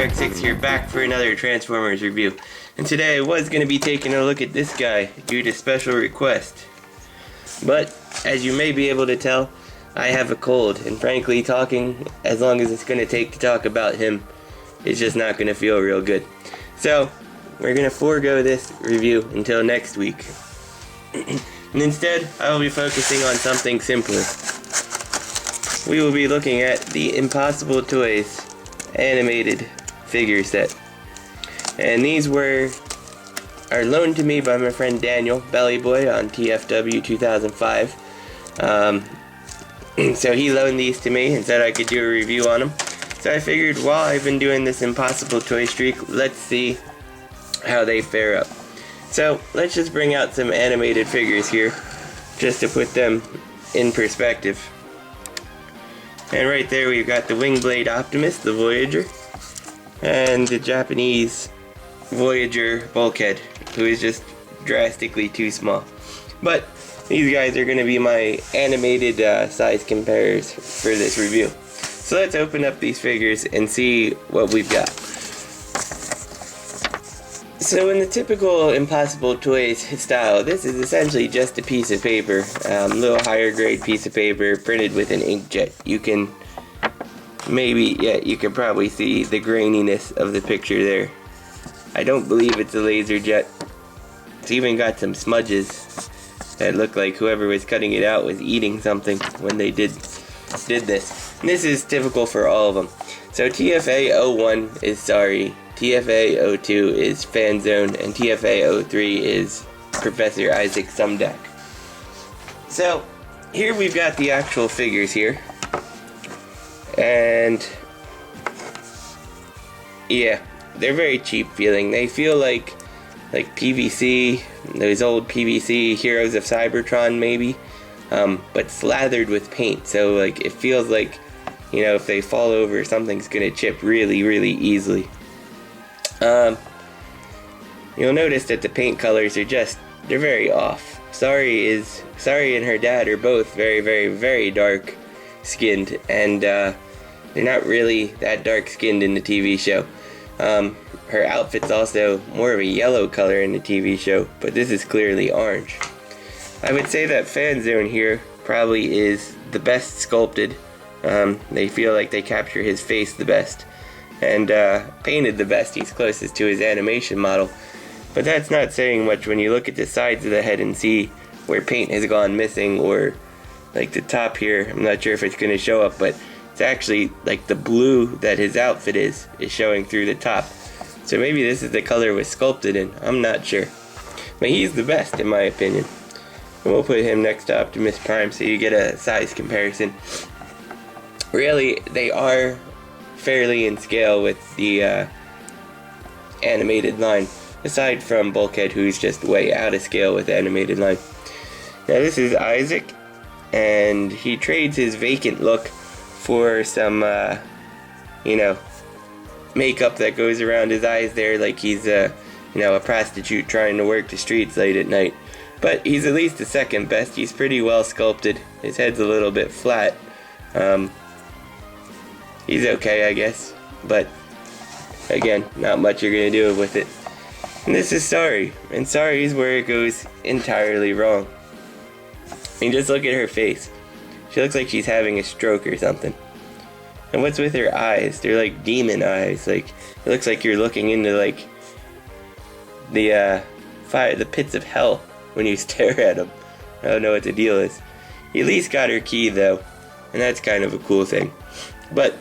T2RX6 here, back for another Transformers review. And today I was going to be taking a look at this guy due to special request. But, as you may be able to tell, I have a cold, and frankly, talking as long as it's going to take to talk about him is just not going to feel real good. So, we're going to forego this review until next week. And instead, I will be focusing on something simpler. We will be looking at the Impossible Toys animated figure set. And these are loaned to me by my friend Daniel, Bellyboy, on TFW 2005. So he loaned these to me and said I could do a review on them. So I figured while I've been doing this Impossible Toy streak, let's see how they fare up. So let's just bring out some animated figures here, just to put them in perspective. And right there we've got the Wingblade Optimus, the Voyager, and the Japanese Voyager Bulkhead, who is just drastically too small. But these guys are going to be my animated size compares for this review. So let's open up these figures and see what we've got. So in the typical Impossible Toys style, this is essentially just a piece of paper, a little higher grade piece of paper printed with an inkjet. You can you can probably see the graininess of the picture there. I don't believe it's a laser jet. It's even got some smudges that look like whoever was cutting it out was eating something when they did this. And this is typical for all of them. So TFA-01 is Sari, TFA-02 is Fanzone, and TFA-03 is Professor Isaac Sumdac. So here we've got the actual figures here. And yeah, they're very cheap feeling. They feel like PVC, those old PVC Heroes of Cybertron maybe, but slathered with paint. So like it feels like, you know, if they fall over, something's gonna chip really, really easily. You'll notice that the paint colors are they're very off. Sari and her dad are both very, very, very dark skinned, and they're not really that dark skinned in the TV show. Her outfit's also more of a yellow color in the TV show, but this is clearly orange. I would say that Fanzone here probably is the best sculpted. They feel like they capture his face the best, and painted the best. He's closest to his animation model. But that's not saying much when you look at the sides of the head and see where paint has gone missing, or like the top here. I'm not sure if it's going to show up, but it's actually like the blue that his outfit is showing through the top. So maybe this is the color it was sculpted in. I'm not sure. But he's the best in my opinion. And we'll put him next to Optimus Prime so you get a size comparison. Really, they are fairly in scale with the animated line, aside from Bulkhead, who's just way out of scale with the animated line. Now this is Isaac, and he trades his vacant look for some, makeup that goes around his eyes there, like he's a prostitute trying to work the streets late at night. But he's at least the second best. He's pretty well sculpted. His head's a little bit flat. He's okay, I guess, but again, not much you're gonna do with it. And this is Sari, and Sari's where it goes entirely wrong. I mean, just look at her face. She looks like she's having a stroke or something. And what's with her eyes? They're like demon eyes. Like, it looks like you're looking into like the pits of hell when you stare at them. I don't know what the deal is. He at least got her key though, and that's kind of a cool thing. But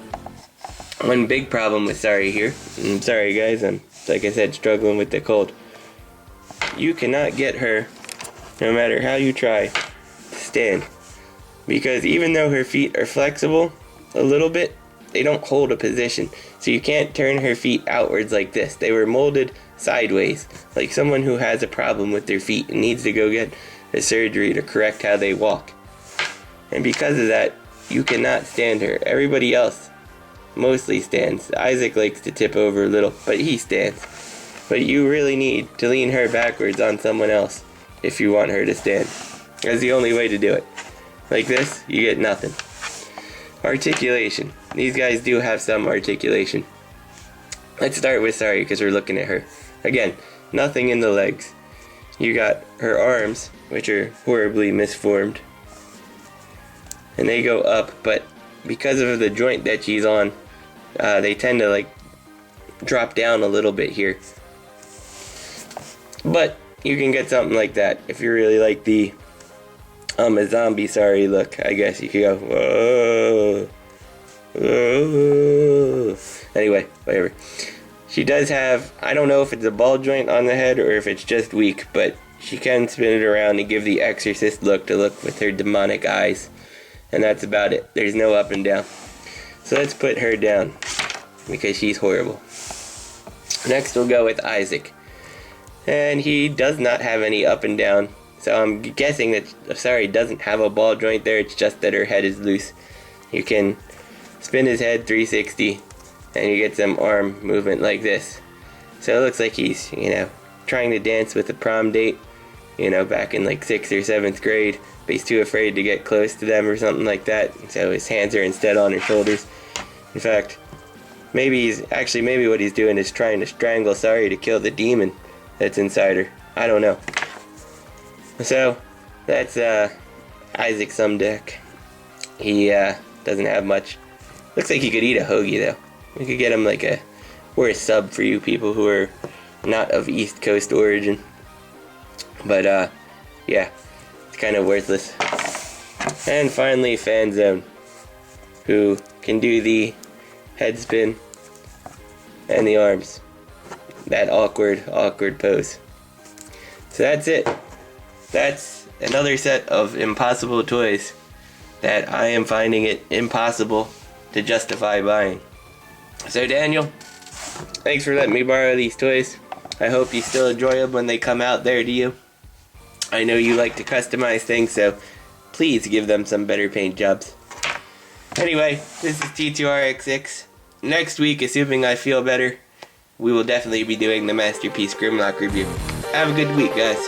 one big problem with Sari here, and I'm sorry guys, I'm, like I said, struggling with the cold. You cannot get her, no matter how you try, to stand. Because even though her feet are flexible a little bit, they don't hold a position. So you can't turn her feet outwards like this. They were molded sideways, like someone who has a problem with their feet and needs to go get a surgery to correct how they walk. And because of that, you cannot stand her. Everybody else mostly stands. Isaac likes to tip over a little, but he stands. But you really need to lean her backwards on someone else if you want her to stand. That's the only way to do it. Like this, you get nothing. Articulation. These guys do have some articulation. let's start with Sari because we're looking at her. Again, nothing in the legs. You got her arms, which are horribly misformed. And they go up, but because of the joint that she's on, they tend to like drop down a little bit here. But you can get something like that if you really like the a zombie Sari look. I guess you could go whoa, whoa. Anyway, whatever. She does have, I don't know if it's a ball joint on the head or if it's just weak, but she can spin it around and give the exorcist look to look with her demonic eyes. And that's about it. There's no up and down. So let's put her down because she's horrible. Next we'll go with Isaac. And he does not have any up and down. So I'm guessing that Sari doesn't have a ball joint there. It's just that her head is loose. You can spin his head 360 and you get some arm movement like this. So it looks like he's, trying to dance with a prom date, back in like 6th or 7th grade, but he's too afraid to get close to them or something like that. So his hands are instead on her shoulders. In fact, maybe what he's doing is trying to strangle Sari to kill the demon that's inside her. I don't know. So that's Isaac Sumdac. He doesn't have much. Looks like he could eat a hoagie though. We could get him we're a sub for you people who are not of East Coast origin. But yeah, it's kind of worthless. And finally Fanzone, who can do the head spin and the arms. That awkward pose. So that's it. That's another set of impossible toys that I am finding it impossible to justify buying. So Daniel, thanks for letting me borrow these toys. I hope you still enjoy them when they come out there to you. I know you like to customize things, so please give them some better paint jobs. Anyway, this is T2RX6. Next week, assuming I feel better, we will definitely be doing the Masterpiece Grimlock review. Have a good week, guys.